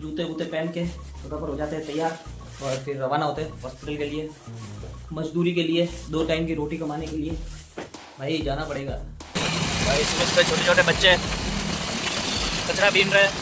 जूते वूते पहन के फटाफट हो जाते हैं तैयार और फिर रवाना होते हैं हॉस्पिटल के लिए, मजदूरी के लिए, 2 टाइम की रोटी कमाने के लिए। भाई जाना पड़ेगा। भाई सुबह छोटे छोटे बच्चे कचरा बीन रहे हैं।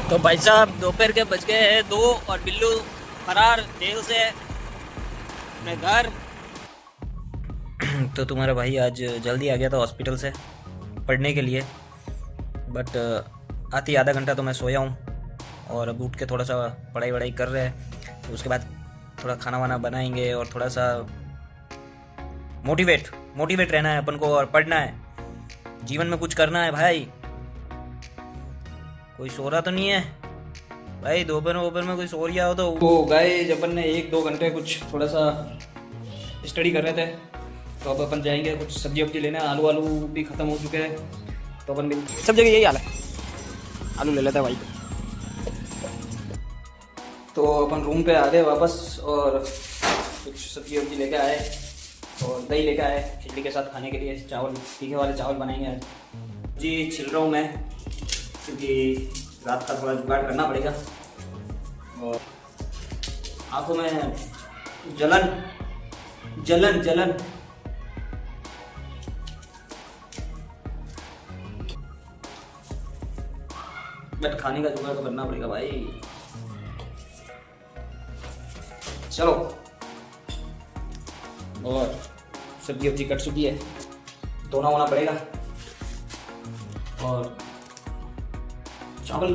तो भाई साहब दोपहर के बज गए हैं 2 और बिल्लू फरार जेल से अपने घर। तो तुम्हारा भाई आज जल्दी आ गया था हॉस्पिटल से पढ़ने के लिए, बट आती आधा घंटा तो मैं सोया हूँ और अब उठ के थोड़ा सा पढ़ाई वढ़ाई कर रहे हैं। तो उसके बाद थोड़ा खाना वाना बनाएंगे और थोड़ा सा मोटिवेट रहना है अपन को और पढ़ना है, जीवन में कुछ करना है भाई। कोई सो रहा तो नहीं है भाई? दोपहर में कोई सो रहा हो तो गाइस अपन ने 1-2 घंटे कुछ थोड़ा सा स्टडी कर रहे थे, तो अब अपन जाएंगे कुछ सब्जी वब्जी लेने। आलू भी खत्म हो चुके हैं, तो अपन भी सब जगह यही हाल है, आलू ले लेते हैं भाई। तो अपन रूम पे आ गए वापस और कुछ सब्जी वब्जी लेके आए और दही लेके आए खिचड़ी के साथ खाने के लिए। चावल, तीखे वाले चावल बनाएंगे आज जी। छिल रहा हूँ मैं क्योंकि रात का थोड़ा जुगाड़ करना पड़ेगा। और आंखों में जलन बट खाने का जुगाड़ तो करना पड़ेगा भाई। चलो, और सब्जी वब्जी कट चुकी है, धोना होना पड़ेगा। और चावल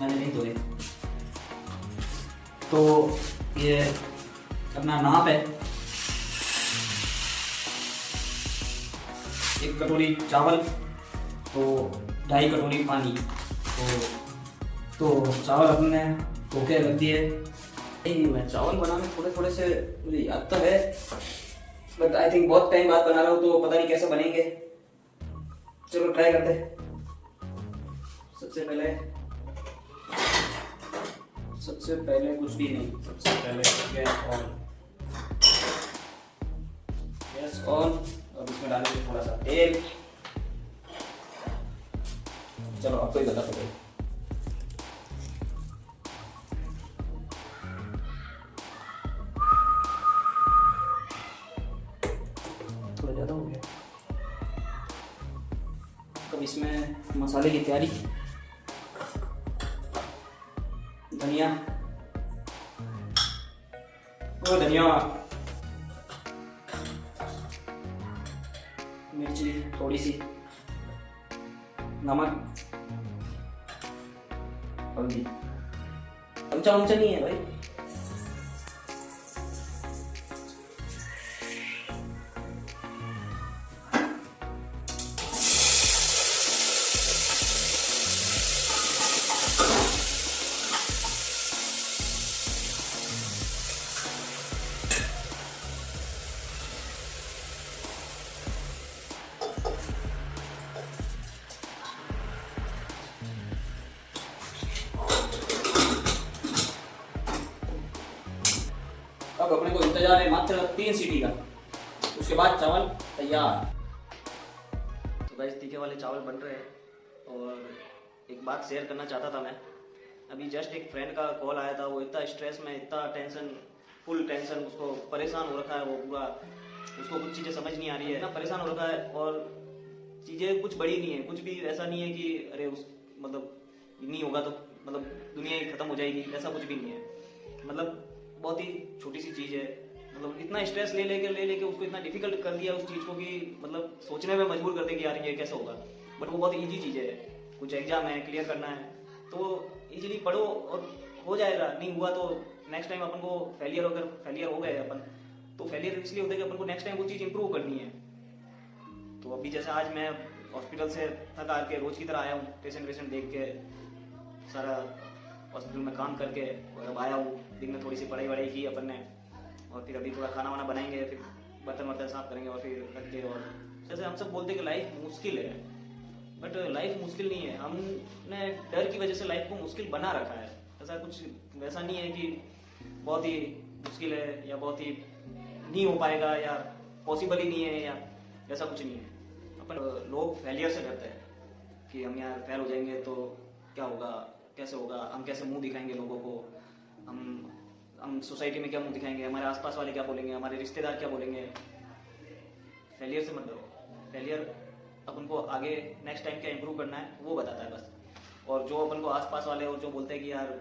मैंने नहीं धोए, तो ये अपना नाप है 1 कटोरी चावल तो 2.5 कटोरी पानी। तो चावल अपने धो के रख दिए। मैं चावल बनाने थोड़े से मुझे याद तो है, बट आई थिंक बहुत टाइम बाद बना रहा हूँ तो पता नहीं कैसे बनेंगे। चलो ट्राई करते हैं। सबसे पहले कुछ भी नहीं, सबसे पहले गैस ऑन और इसमें डालेंगे थोड़ा सा तेल। चलो आपको ही बता पड़ेगा। थोड़ा ज़्यादा हो गया। अब इसमें मसाले की तैयारी। धनिया, मिर्ची थोड़ी सी, नमक, हल्दी। चमचा नहीं है भाई। अब अपने को इंतजार है मात्र 3 सीटी का, उसके बाद चावल तैयार। तो गाइस तीखे वाले चावल बन रहे हैं। और एक बात शेयर करना चाहता था मैं, अभी जस्ट एक फ्रेंड का कॉल आया था। वो इतना स्ट्रेस में, इतना टेंशन, फुल टेंशन, उसको परेशान हो रखा है वो पूरा। उसको कुछ चीज़ें समझ नहीं आ रही है, इतना परेशान हो रखा है। और चीज़ें कुछ बड़ी नहीं है, कुछ भी ऐसा नहीं है कि अरे उस मतलब नहीं होगा तो मतलब दुनिया ही खत्म हो जाएगी, ऐसा कुछ भी नहीं है। मतलब बहुत ही छोटी सी चीज़ है। मतलब इतना स्ट्रेस ले लेके उसको इतना डिफिकल्ट कर दिया उस चीज़ को कि मतलब सोचने में मजबूर कर दे कि यार ये कैसे होगा। बट वो बहुत ईजी चीज़ है। कुछ एग्जाम है, क्लियर करना है, तो इजीली पढ़ो और हो जाएगा। नहीं हुआ तो नेक्स्ट टाइम अपन को अगर फेलियर हो गए अपन, तो फेलियर इसलिए होता है कि अपन को नेक्स्ट टाइम वो चीज़ इंप्रूव करनी है। तो अभी जैसे आज मैं हॉस्पिटल से थक आ के रोज की तरह आया हूँ, पेशेंट देख के, सारा हॉस्पिटल में काम करके और अब आया हूँ। दिन में थोड़ी सी पढ़ाई वढ़ाई की अपन ने, और फिर अभी थोड़ा खाना वाना बनाएंगे, फिर बर्तन साफ करेंगे और फिर रख के। और जैसे हम सब बोलते हैं कि लाइफ मुश्किल है, बट लाइफ मुश्किल नहीं है। हमने डर की वजह से लाइफ को मुश्किल बना रखा है। ऐसा कुछ वैसा नहीं है कि बहुत ही मुश्किल है या बहुत ही नहीं हो पाएगा या पॉसिबल ही नहीं है या ऐसा कुछ नहीं है। अपन लोग फेलियर से डरते हैं कि हम यार फेल हो जाएंगे तो क्या होगा, कैसे होगा, हम कैसे मुंह दिखाएंगे लोगों को, हम सोसाइटी में क्या मुंह दिखाएंगे, हमारे आसपास वाले क्या बोलेंगे, हमारे रिश्तेदार क्या बोलेंगे। फेलियर से मत डरो। फेलियर अपन को आगे नेक्स्ट टाइम क्या इंप्रूव करना है वो बताता है बस। और जो अपन को आसपास वाले और जो बोलते हैं कि यार,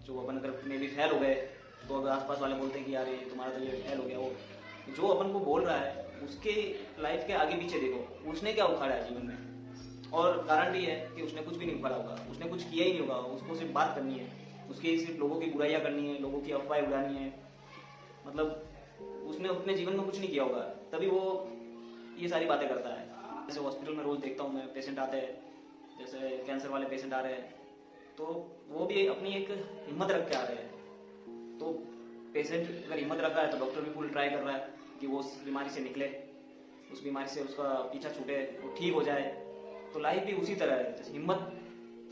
जो अपन अगर मे भी फेल हो गए तो अगर आसपास वाले बोलते हैं कि यार ये तुम्हारा तो ये फेल हो गया, वो जो अपन को बोल रहा है उसके लाइफ के आगे पीछे देखो, उसने क्या उखाड़ा है जीवन में। और गारंटी है कि उसने कुछ भी नहीं उखाड़ा होगा, उसने कुछ किया ही नहीं होगा, उसको सिर्फ बात करनी है, उसकी सिर्फ लोगों की बुराइयां करनी है, लोगों की अफवाहें उड़ानी है। मतलब उसने अपने जीवन में कुछ नहीं किया होगा, तभी वो ये सारी बातें करता है। जैसे हॉस्पिटल में रोज देखता हूँ मैं, पेशेंट आते हैं, जैसे कैंसर वाले पेशेंट आ रहे हैं, तो वो भी अपनी एक हिम्मत रख के आ रहे हैं। तो पेशेंट अगर हिम्मत रख रहा है तो डॉक्टर भी फुल ट्राई कर रहा है कि वो उस बीमारी से निकले, उस बीमारी से उसका पीछा छूटे, वो ठीक हो जाए। तो लाइफ भी उसी तरह है, जैसे हिम्मत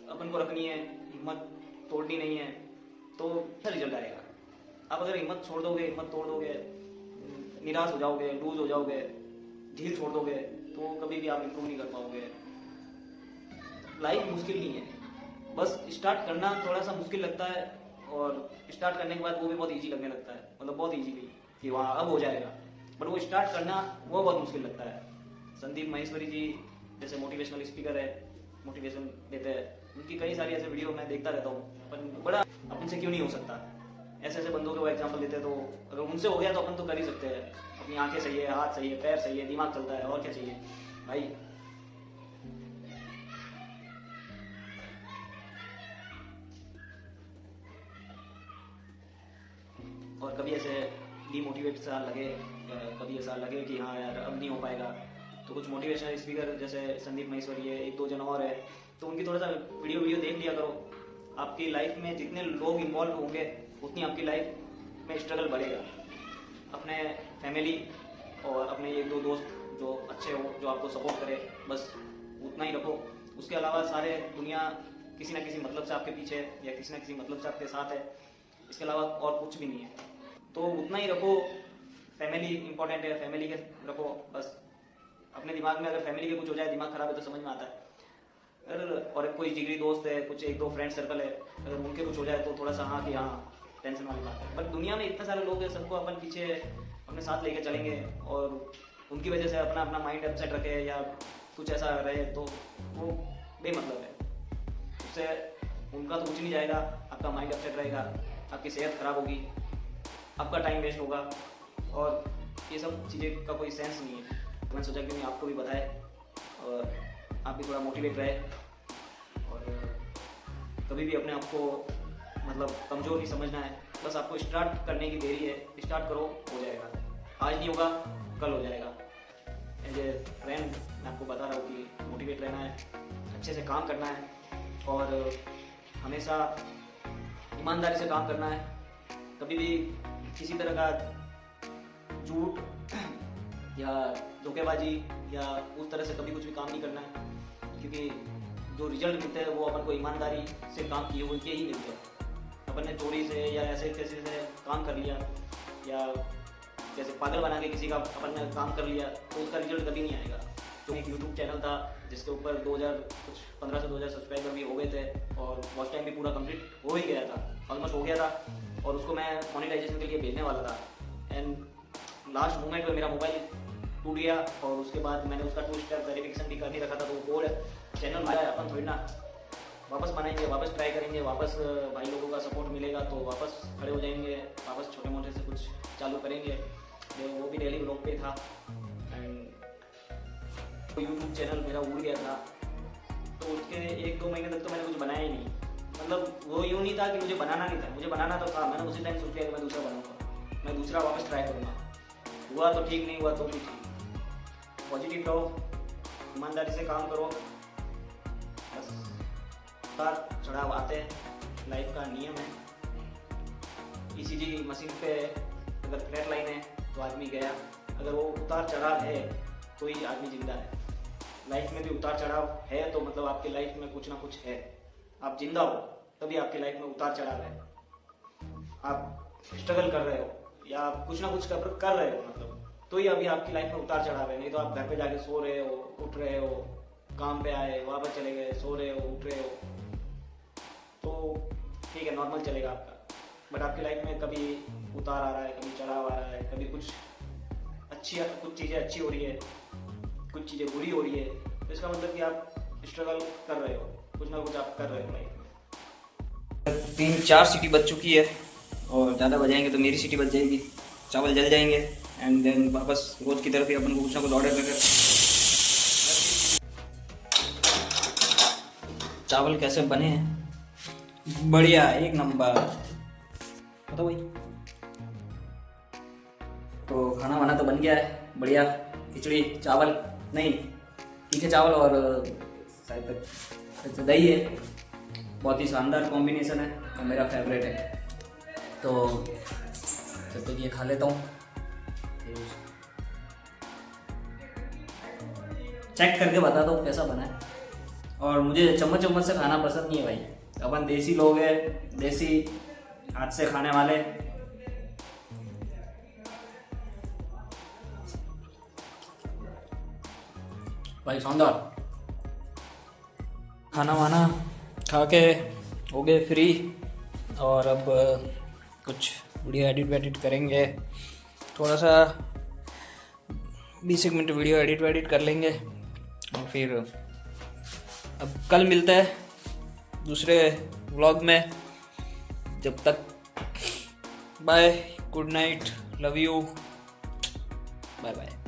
अपन को रखनी है, हिम्मत तोड़नी नहीं है, तो अच्छा रिजल्ट आएगा। आप अगर हिम्मत छोड़ दोगे, हिम्मत तोड़ दोगे, निराश हो जाओगे, लूज हो जाओगे, ढील छोड़ दोगे, तो कभी भी आप इंप्रूव नहीं कर पाओगे। लाइफ मुश्किल नहीं है, बस स्टार्ट करना थोड़ा सा मुश्किल लगता है, और स्टार्ट करने के बाद वो भी बहुत इजी लगने लगता है, मतलब बहुत इजी भी कि वहाँ अब हो जाएगा, बट वो स्टार्ट करना वो बहुत मुश्किल लगता है। संदीप माहेश्वरी जी जैसे मोटिवेशनल स्पीकर है, मोटिवेशन देते हैं, उनकी कई सारी ऐसे वीडियो मैं देखता रहता हूँ, पर बड़ा अपन से क्यों नहीं हो सकता। ऐसे ऐसे बंदों के वो एग्जाम्पल देते हैं, तो अगर उनसे हो गया तो अपन तो कर ही सकते हैं। अपनी आंखें सही है, हाथ सही है, पैर सही है, दिमाग चलता है, और क्या चाहिए भाई। और कभी ऐसे डीमोटिवेट सा लगे, कभी ऐसा लगे कि हाँ यार अब नहीं हो पाएगा, तो कुछ मोटिवेशनल स्पीकर जैसे संदीप माहेश्वरी है, एक दो जन और है, तो उनकी थोड़ा सा वीडियो देख लिया करो। आपकी लाइफ में जितने लोग इन्वॉल्व होंगे उतनी आपकी लाइफ में स्ट्रगल बढ़ेगा। अपने फैमिली और अपने एक दो दोस्त जो अच्छे हो, जो आपको सपोर्ट करे, बस उतना ही रखो। उसके अलावा सारे दुनिया किसी ना किसी मतलब से आपके पीछे है, या किसी ना किसी मतलब से आपके साथ है, इसके अलावा और कुछ भी नहीं है। तो उतना ही रखो। फैमिली इंपॉर्टेंट है, फैमिली के रखो बस। अपने दिमाग में अगर फैमिली के कुछ हो जाए, दिमाग खराब है, तो समझ में आता है। अगर और कोई जिगरी दोस्त है, कुछ एक दो फ्रेंड सर्कल है, अगर उनके कुछ हो जाए तो थोड़ा सा हाँ कि हाँ टेंशन वाली बात है। बट दुनिया में इतने सारे लोग हैं, सबको अपन पीछे अपने साथ लेके चलेंगे, और उनकी वजह से अपना अपना माइंड अपसेट रखे या कुछ ऐसा रहे, तो वो बेमतलब है। उससे उनका तो कुछ नहीं जाएगा, आपका माइंड अपसेट रहेगा, आपकी सेहत खराब होगी, आपका टाइम वेस्ट होगा, और ये सब चीज़ें का कोई सेंस नहीं है। तो मैंने सोचा कि मैं आपको भी बताए, और आप भी थोड़ा मोटिवेट रहे, और कभी भी अपने आप को मतलब कमज़ोर नहीं समझना है। बस आपको स्टार्ट करने की देरी है, स्टार्ट करो, हो जाएगा। आज नहीं होगा, कल हो जाएगा। एज ए फ्रेंड मैं आपको बता रहा हूँ कि मोटिवेट रहना है, अच्छे से काम करना है, और हमेशा ईमानदारी से काम करना है। कभी भी किसी तरह का झूठ या धोखेबाजी या उस तरह से कभी कुछ भी काम नहीं करना है, क्योंकि जो रिजल्ट मिलते हैं वो अपन को ईमानदारी से काम किए हुए के ही मिलते हैं। अपन ने चोरी से या ऐसे कैसे से काम कर लिया, या जैसे पागल बना के किसी का अपन ने काम कर लिया, तो उसका रिजल्ट कभी नहीं आएगा। तो एक यूट्यूब चैनल था जिसके ऊपर 2015 से 2000 सब्सक्राइबर भी हो गए थे, और वॉच टाइम भी पूरा कंप्लीट हो ही गया था, ऑलमोस्ट हो गया था, और उसको मैं मोनेटाइजेशन के लिए भेजने वाला था। एंड लास्ट मोमेंट में मेरा मोबाइल टूट गया, और उसके बाद मैंने उसका 2 स्टेप वेरिफिकेशन भी कर नहीं रखा था, तो वो चैनल मारा है। अपन थोड़ी ना वापस बनाएंगे, वापस ट्राई करेंगे, वापस भाई लोगों का सपोर्ट मिलेगा तो वापस खड़े हो जाएंगे, वापस छोटे मोटे से कुछ चालू करेंगे। वो भी डेली ब्लॉग पे था, एंड यूट्यूब चैनल मेरा उड़ गया था, तो उसके 1-2 महीने तक तो मैंने कुछ बनाया ही नहीं। मतलब वो यूँ नहीं था कि मुझे बनाना नहीं था, मुझे बनाना तो था। मैंने उसी टाइम सोच लिया कि मैं दूसरा बनाऊंगा, मैं दूसरा वापस ट्राई करूँगा। हुआ तो ठीक, नहीं हुआ तो भी ठीक। पॉजिटिव रहो, ईमानदारी से काम करो, बस उतार चढ़ाव आते हैं, लाइफ का नियम है। ईसीजी मशीन पे अगर फ्लैट लाइन है तो आदमी गया, अगर वो उतार चढ़ाव है तो ही आदमी जिंदा है। लाइफ में भी उतार चढ़ाव है तो मतलब आपकी लाइफ में कुछ ना कुछ है। आप जिंदा हो तभी आपकी लाइफ में उतार चढ़ाव है। आप स्ट्रगल कर रहे हो या आप कुछ ना कुछ कर रहे हो, मतलब तो ही अभी आपकी लाइफ में उतार चढ़ाव है, नहीं तो आप घर पे जाके सो रहे हो, उठ रहे हो, काम पे आए, वापस चले गए, सो रहे हो, उठ रहे हो, तो ठीक है, नॉर्मल चलेगा आपका। बट आपकी लाइफ में कभी उतार आ रहा है, कभी चढ़ाव आ रहा है, कभी कुछ चीज़ें अच्छी हो रही है, कुछ चीज़ें बुरी हो रही है, तो इसका मतलब कि आप स्ट्रगल कर रहे हो, कुछ ना कुछ आप कर रहे हो लाइफ में। 3-4 सीटी बज चुकी है और ज़्यादा बजाएंगे तो मेरी सीटी बज जाएगी, चावल जल जाएंगे एंड देन वापस रोज की तरफ ही अपन को कुछ ना कुछ ऑर्डर करके। चावल कैसे बने हैं? बढ़िया, एक नंबर। बताओ भाई। तो खाना वाना तो बन गया है, बढ़िया। खिचड़ी चावल नहीं, तीखे चावल और शायद दही है। बहुत ही शानदार कॉम्बिनेशन है और मेरा फेवरेट है। तो जब तक ये खा लेता हूँ, चेक करके बता दो कैसा बना है। और मुझे चम्मच चम्मच से खाना पसंद नहीं है भाई, अपन देसी लोग हैं, देसी हाथ से खाने वाले। भाई शानदार। खाना वाना खा के हो गए फ्री और अब कुछ वीडियो एडिट करेंगे, थोड़ा सा 20 मिनट वीडियो एडिट कर लेंगे और फिर अब कल मिलता है दूसरे व्लॉग में। जब तक bye, good night, love you, bye bye.